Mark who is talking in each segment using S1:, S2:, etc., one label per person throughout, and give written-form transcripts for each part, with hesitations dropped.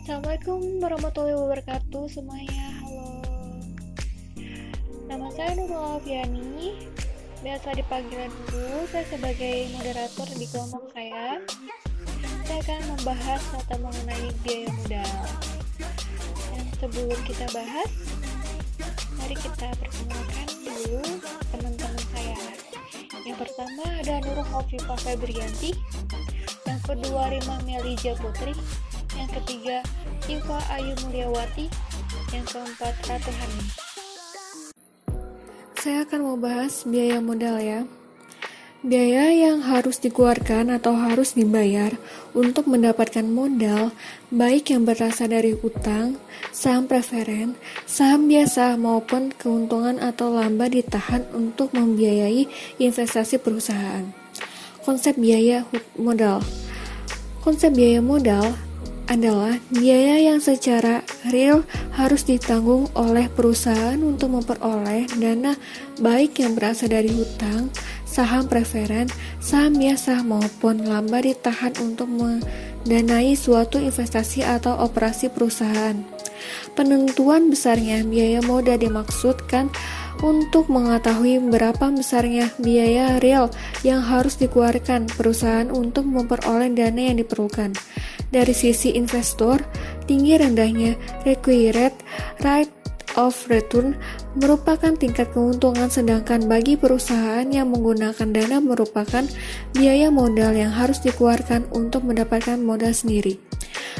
S1: Assalamualaikum warahmatullahi wabarakatuh semuanya. Halo, nama saya Nurul Alfiani. Biasa dipanggil Nurul. Saya sebagai moderator di kelompok saya. Saya akan membahas tentang mengenai biaya modal. Dan sebelum kita bahas, mari kita perkenalkan dulu teman-teman saya. Yang pertama ada Nurul Hovifah Febrianti. Yang kedua Rima Melija Putri. Yang ketiga Iva Ayu Mulyawati. Yang keempat Ratu Hani. Saya akan membahas biaya modal ya. Biaya yang harus dikeluarkan atau harus dibayar untuk mendapatkan modal, baik yang berasal dari utang, saham preferen, saham biasa maupun keuntungan atau laba ditahan untuk membiayai investasi perusahaan. Konsep biaya modal. Konsep biaya modal adalah biaya yang secara real harus ditanggung oleh perusahaan untuk memperoleh dana baik yang berasal dari hutang, saham preferen, saham biasa maupun laba ditahan untuk mendanai suatu investasi atau operasi perusahaan. Penentuan besarnya biaya modal dimaksudkan untuk mengetahui berapa besarnya biaya real yang harus dikeluarkan perusahaan untuk memperoleh dana yang diperlukan. Dari sisi investor, tinggi rendahnya required rate of return merupakan tingkat keuntungan, sedangkan bagi perusahaan yang menggunakan dana merupakan biaya modal yang harus dikeluarkan untuk mendapatkan modal sendiri.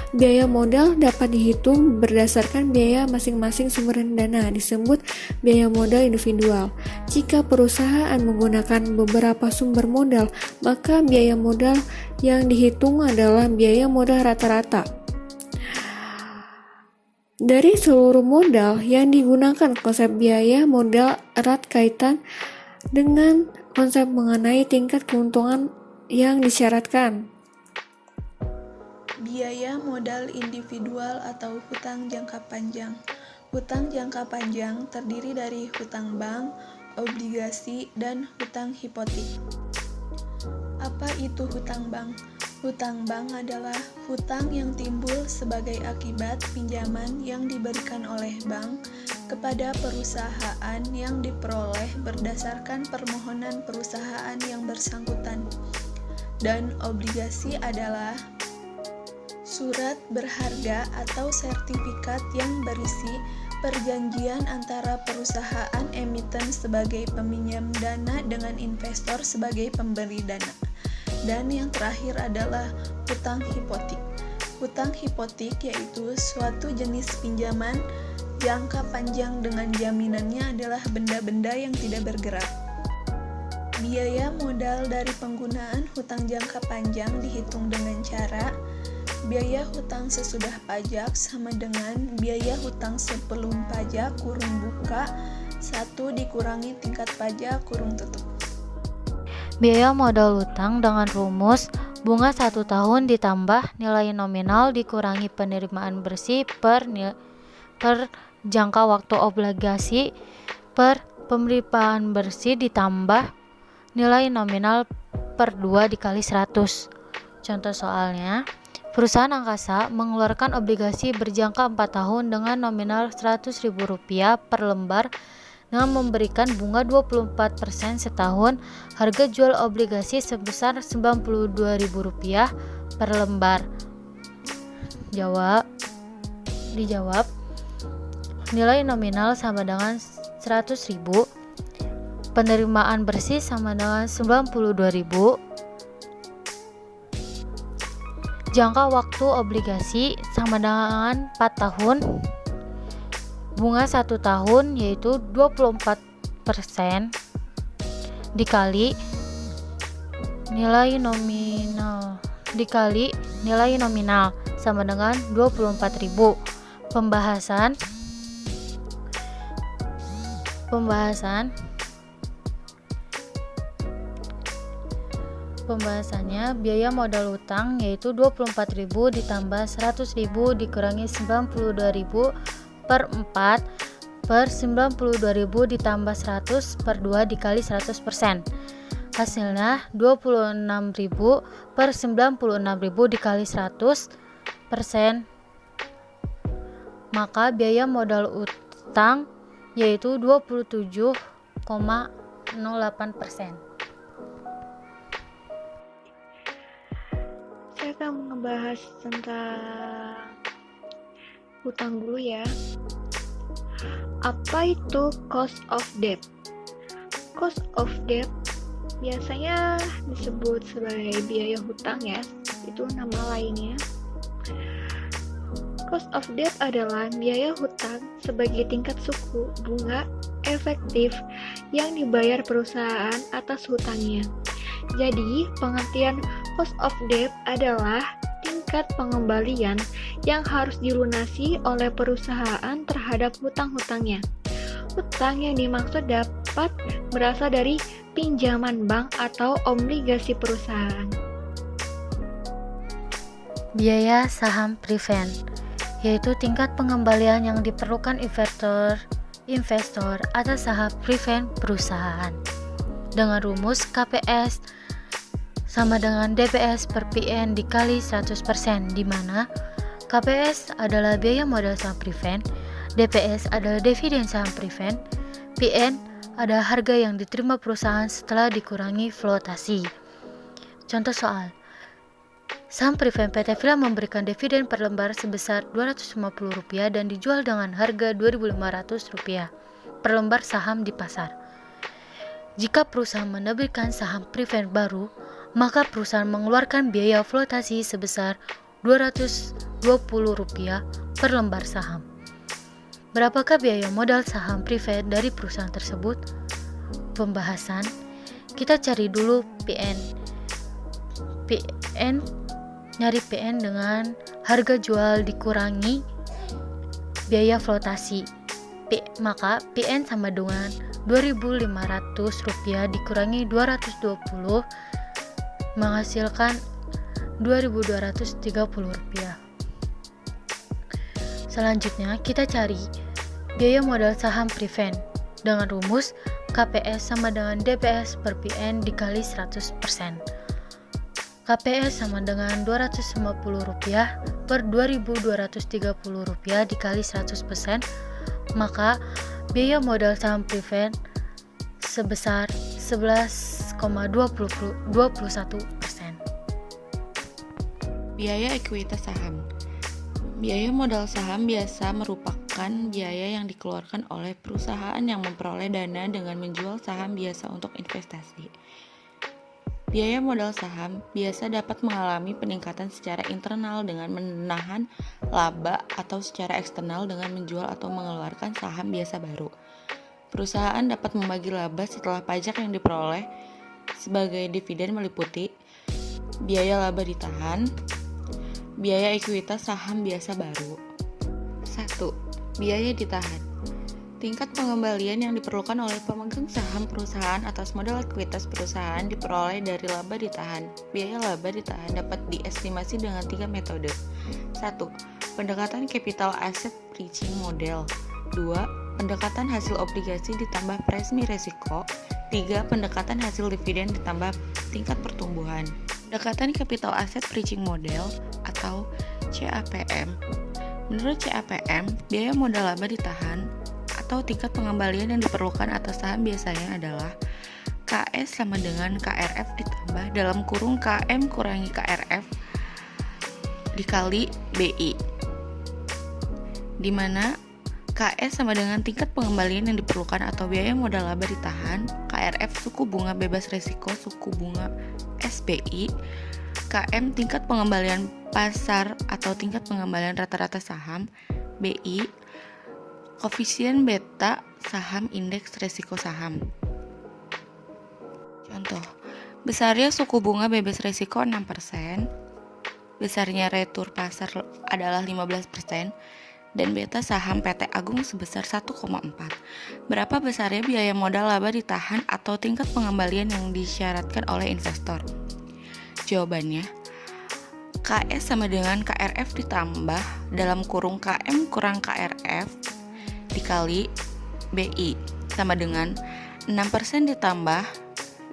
S1: Biaya modal dapat dihitung berdasarkan biaya masing-masing sumber dana, disebut biaya modal individual. Jika perusahaan menggunakan beberapa sumber modal, maka biaya modal yang dihitung adalah biaya modal rata-rata dari seluruh modal yang digunakan. Konsep biaya modal erat kaitan dengan konsep mengenai tingkat keuntungan yang disyaratkan.
S2: Biaya modal individual atau hutang jangka panjang. Hutang jangka panjang terdiri dari hutang bank, obligasi, dan hutang hipotek. Apa itu hutang bank? Hutang bank adalah hutang yang timbul sebagai akibat pinjaman yang diberikan oleh bank kepada perusahaan yang diperoleh berdasarkan permohonan perusahaan yang bersangkutan. Dan obligasi adalah surat berharga atau sertifikat yang berisi perjanjian antara perusahaan emiten sebagai peminjam dana dengan investor sebagai pemberi dana. Dan yang terakhir adalah hutang hipotek. Hutang hipotek yaitu suatu jenis pinjaman jangka panjang dengan jaminannya adalah benda-benda yang tidak bergerak. Biaya modal dari penggunaan hutang jangka panjang dihitung dengan cara biaya hutang sesudah pajak sama dengan biaya hutang sebelum pajak kurung buka 1 dikurangi tingkat pajak kurung tutup.
S3: Biaya modal hutang dengan rumus bunga 1 tahun ditambah nilai nominal dikurangi penerimaan bersih per jangka waktu obligasi per penerimaan bersih ditambah nilai nominal per 2 dikali 100. Contoh soalnya, perusahaan angkasa mengeluarkan obligasi berjangka 4 tahun dengan nominal Rp100.000 per lembar dengan memberikan bunga 24% setahun. Harga jual obligasi sebesar Rp92.000 per lembar. Dijawab, nilai nominal sama dengan 100.000, penerimaan bersih sama dengan 92.000, jangka waktu obligasi sama dengan 4 tahun, bunga 1 tahun yaitu 24% dikali nilai nominal sama dengan 24.000. Pembahasannya, biaya modal utang yaitu 24.000 ditambah 100.000 dikurangi 92.000 per 4 per 92.000 ditambah 100 per 2 dikali 100%. Hasilnya 26.000 per 96.000 dikali 100% maka biaya modal utang yaitu 27,08%.
S1: Saya akan membahas tentang hutang dulu ya. Apa itu cost of debt? Cost of debt biasanya disebut sebagai biaya hutang ya, itu nama lainnya. Cost of debt adalah biaya hutang sebagai tingkat suku bunga efektif yang dibayar perusahaan atas hutangnya. Jadi, pengertian cost of debt adalah tingkat pengembalian yang harus dilunasi oleh perusahaan terhadap hutang-hutangnya. Hutang yang dimaksud dapat berasal dari pinjaman bank atau obligasi perusahaan.
S3: Biaya saham preferred yaitu tingkat pengembalian yang diperlukan investor atas saham preferred perusahaan. Dengan rumus KPS sama dengan DPS per PN dikali 100%, di mana KPS adalah biaya modal saham preferred, DPS adalah dividen saham preferred, PN ada harga yang diterima perusahaan setelah dikurangi flotasi. Contoh soal. Saham preferred PT Villa memberikan dividen per lembar sebesar Rp250 dan dijual dengan harga Rp2.500 per lembar saham di pasar. Jika perusahaan menerbitkan saham preferred baru, maka perusahaan mengeluarkan biaya flotasi sebesar Rp220 per lembar saham. Berapakah biaya modal saham preferred dari perusahaan tersebut? Pembahasan. Kita cari dulu PN. Nyari PN dengan harga jual dikurangi biaya flotasi. Maka PN sama dengan Rp2.500 dikurangi 220 menghasilkan Rp2.230. Selanjutnya kita cari biaya modal saham preferred dengan rumus KPS sama dengan DPS per PN dikali 100%. KPS sama dengan Rp250 per Rp2.230 dikali 100%, maka biaya modal saham preferred sebesar 11,21%.
S4: Biaya ekuitas saham. Biaya modal saham biasa merupakan biaya yang dikeluarkan oleh perusahaan yang memperoleh dana dengan menjual saham biasa untuk investasi. Biaya modal saham biasa dapat mengalami peningkatan secara internal dengan menahan laba atau secara eksternal dengan menjual atau mengeluarkan saham biasa baru. Perusahaan dapat membagi laba setelah pajak yang diperoleh sebagai dividen meliputi biaya laba ditahan, biaya ekuitas saham biasa baru. 1. Biaya ditahan. Tingkat pengembalian yang diperlukan oleh pemegang saham perusahaan atas modal ekuitas perusahaan diperoleh dari laba ditahan. Biaya laba ditahan dapat diestimasi dengan 3 metode. 1. Pendekatan capital asset bridging model. 2. Pendekatan hasil obligasi ditambah premi resiko. 3. Pendekatan hasil dividen ditambah tingkat pertumbuhan. Pendekatan capital asset bridging model atau CAPM. Menurut CAPM, biaya modal laba ditahan atau tingkat pengembalian yang diperlukan atas saham biasanya adalah KS sama dengan KRF ditambah dalam kurung KM kurangi KRF dikali BI, di mana KS sama dengan tingkat pengembalian yang diperlukan atau biaya modal laba ditahan, KRF suku bunga bebas risiko suku bunga SBI, KM tingkat pengembalian pasar atau tingkat pengembalian rata-rata saham, BI koefisien beta saham indeks risiko saham. Contoh, besarnya suku bunga bebas risiko 6%, besarnya retur pasar adalah 15%, dan beta saham PT Agung sebesar 1,4. Berapa besarnya biaya modal laba ditahan atau tingkat pengembalian yang disyaratkan oleh investor? Jawabannya, KS sama dengan KRF ditambah dalam kurung KM kurang KRF dikali BI sama dengan 6% ditambah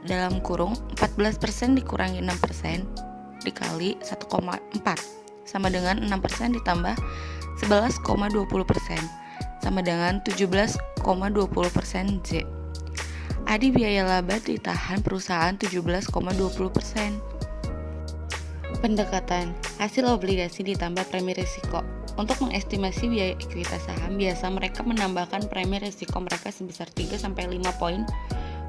S4: dalam kurung 14% dikurangi 6% dikali 1,4 sama dengan 6% ditambah 11,20% sama dengan 17,20% Z. Adi biaya laba ditahan perusahaan 17,20%. Pendekatan hasil obligasi ditambah premi risiko. Untuk mengestimasi biaya ekuitas saham, biasa mereka menambahkan premi risiko mereka sebesar 3-5 poin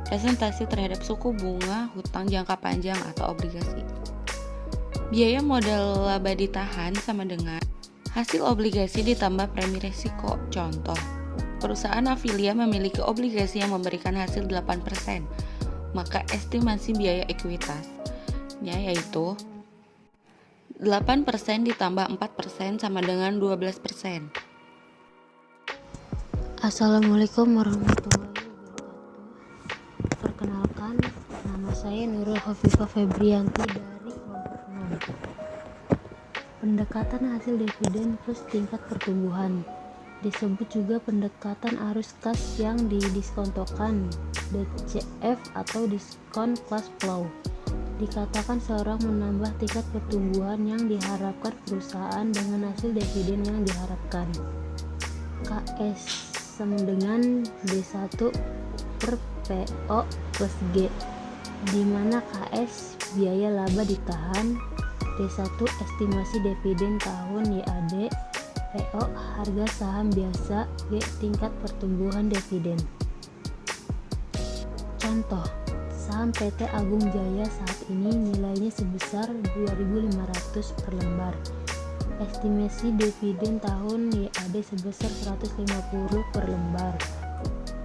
S4: presentasi terhadap suku bunga hutang jangka panjang atau obligasi. Biaya modal laba ditahan sama dengan hasil obligasi ditambah premi risiko. Contoh, perusahaan Afilia memiliki obligasi yang memberikan hasil 8%, maka estimasi biaya ekuitasnya yaitu 8% ditambah 4% sama dengan 12%.
S3: Assalamualaikum warahmatullahi wabarakatuh. Perkenalkan, nama saya Nurul Khofifah Febrianti dari kelompok 6. Pendekatan hasil dividen plus tingkat pertumbuhan disebut juga pendekatan arus kas yang didiskontokan, DCF atau diskon cash flow. Dikatakan seorang menambah tingkat pertumbuhan yang diharapkan perusahaan dengan hasil dividen yang diharapkan. KS sama dengan D1 per PO plus G, di mana KS biaya laba ditahan, D1 estimasi dividen tahun YAD, PO harga saham biasa, G tingkat pertumbuhan dividen. Contoh, saham PT Agung Jaya saat ini nilainya sebesar 2.500 per lembar. Estimasi dividen tahun YAD sebesar 150 per lembar.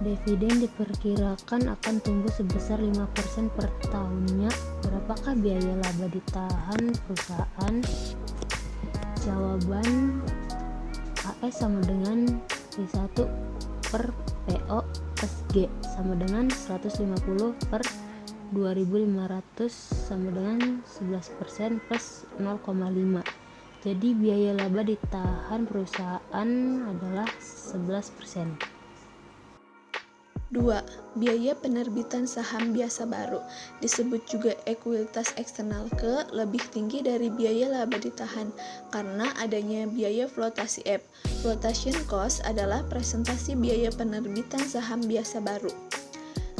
S3: Dividen diperkirakan akan tumbuh sebesar 5% per tahunnya. Berapakah biaya laba ditahan perusahaan? Jawaban AS sama dengan D1 per PO plus G sama dengan 150 per 2.500 sama dengan 11% plus 0,5. Jadi biaya laba ditahan perusahaan adalah 11%.
S2: 2. Biaya penerbitan saham biasa baru disebut juga ekuitas eksternal ke lebih tinggi dari biaya laba ditahan karena adanya biaya flotasi F. Flotation cost adalah presentasi biaya penerbitan saham biasa baru.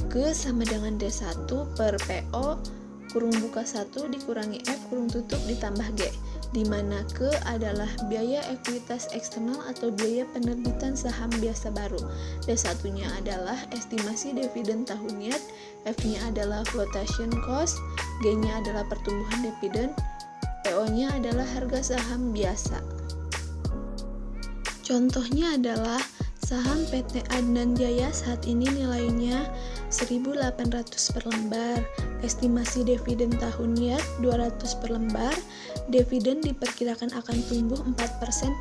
S2: Ke sama dengan D1 per PO kurung buka 1 dikurangi F kurung tutup ditambah G, di mana ke adalah biaya ekuitas eksternal atau biaya penerbitan saham biasa baru. D1-nya adalah estimasi dividen tahunnya, F-nya adalah flotation cost, G-nya adalah pertumbuhan dividen, PO-nya adalah harga saham biasa. Contohnya adalah saham PT Adnan Jaya saat ini nilainya 1.800 per lembar, estimasi dividen tahunnya 200 per lembar, dividen diperkirakan akan tumbuh 4%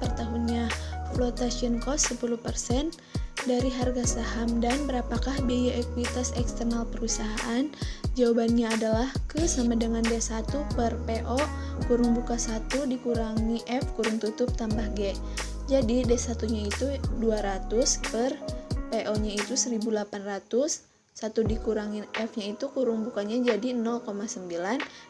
S2: per tahunnya, flotation cost 10% dari harga saham, dan berapakah biaya ekuitas eksternal perusahaan? Jawabannya adalah ke sama dengan D1 per PO kurung buka 1 dikurangi F kurung tutup tambah G. Jadi D1-nya itu 200 per PO-nya itu 1.800, 1 dikurangin F-nya itu kurung bukanya jadi 0,9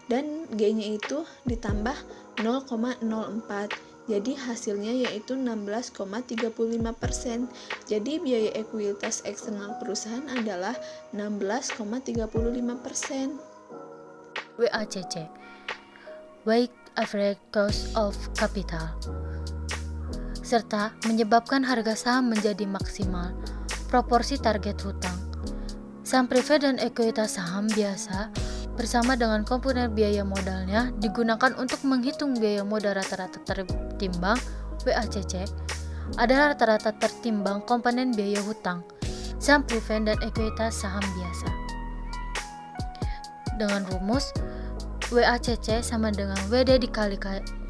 S2: dan G-nya itu ditambah 0,04. Jadi hasilnya yaitu 16,35%. Jadi biaya ekuitas eksternal perusahaan adalah 16,35%.
S3: WACC, Weighted Average Cost of Capital, serta menyebabkan harga saham menjadi maksimal. Proporsi target hutang. Saham preferred dan ekuitas saham biasa bersama dengan komponen biaya modalnya digunakan untuk menghitung biaya modal rata-rata tertimbang WACC adalah rata-rata tertimbang komponen biaya hutang. Saham preferred dan ekuitas saham biasa. Dengan rumus WACC sama dengan WD dikali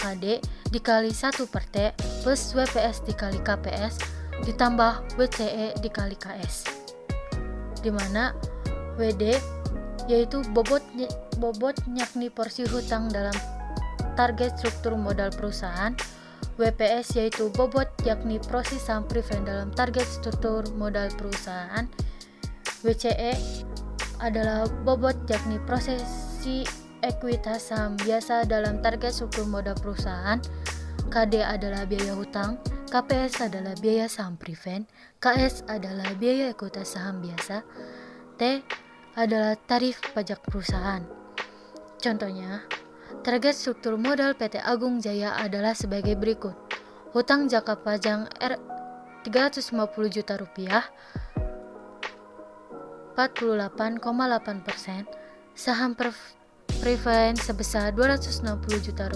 S3: KD dikali 1 per T plus WPS dikali KPS ditambah WCE dikali KS, di mana WD yaitu bobot yakni porsi hutang dalam target struktur modal perusahaan, WPS yaitu bobot yakni porsi saham preferred dalam target struktur modal perusahaan, WCE adalah bobot yakni prosesi ekuitas saham biasa dalam target struktur modal perusahaan, KD adalah biaya hutang, KPS adalah biaya saham prevent, KS adalah biaya ekuitas saham biasa, T adalah tarif pajak perusahaan. Contohnya, target struktur modal PT Agung Jaya adalah sebagai berikut. Hutang jangka panjang Rp350 juta, 48,8%, saham prevent sebesar Rp260 juta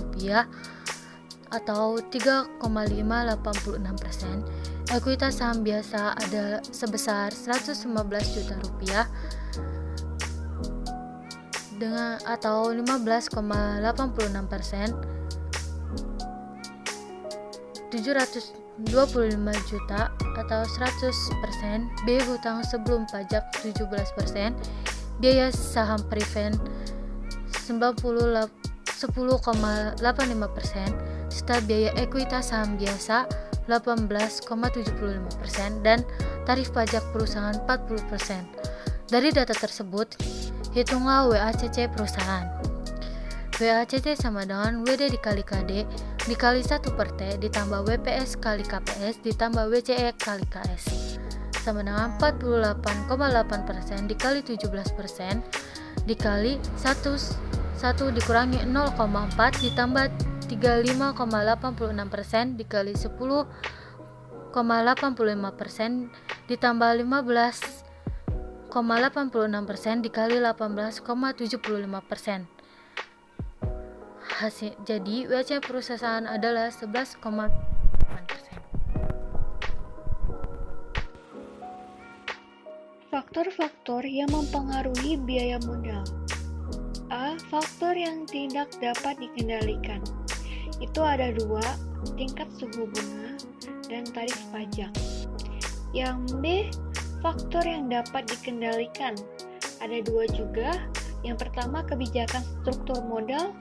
S3: atau 3,586%, ekuitas saham biasa ada sebesar Rp115 juta dengan atau 15,86%, 725 juta atau 100%, biaya hutang sebelum pajak 17%, biaya saham prevent 10,85%, serta biaya ekuitas saham biasa 18,75% dan tarif pajak perusahaan 40%. Dari data tersebut, hitunglah WACC perusahaan. WACC sama dengan WD dikali KD dikali 1/T ditambah WPS kali KPS ditambah WCE kali KS sama dengan 48,8% dikali 17% dikali 1 dikurangi 0,4 ditambah 35,86% dikali 10,85% ditambah 15,86% dikali 18,75%. Jadi WACC perusahaan adalah 11,8%.
S1: Faktor-faktor yang mempengaruhi biaya modal. A. Faktor yang tidak dapat dikendalikan. Itu ada 2, tingkat suku bunga dan tarif pajak. Yang B. Faktor yang dapat dikendalikan. Ada 2 juga. Yang pertama, kebijakan struktur modal.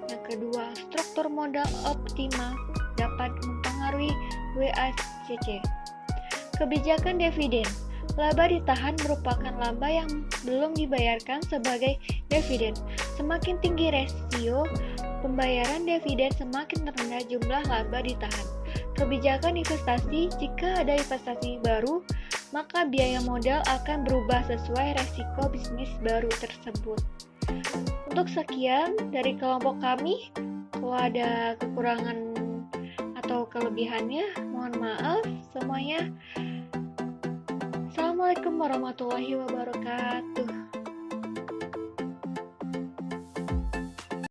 S1: Yang kedua, struktur modal optimal dapat mempengaruhi WACC. Kebijakan dividen. Laba ditahan merupakan laba yang belum dibayarkan sebagai dividen. Semakin tinggi rasio pembayaran dividen, semakin rendah jumlah laba ditahan. Kebijakan investasi. Jika ada investasi baru, maka biaya modal akan berubah sesuai resiko bisnis baru tersebut. Untuk sekian dari kelompok kami. Kalau ada kekurangan atau kelebihannya, mohon maaf semuanya. Assalamualaikum warahmatullahi wabarakatuh.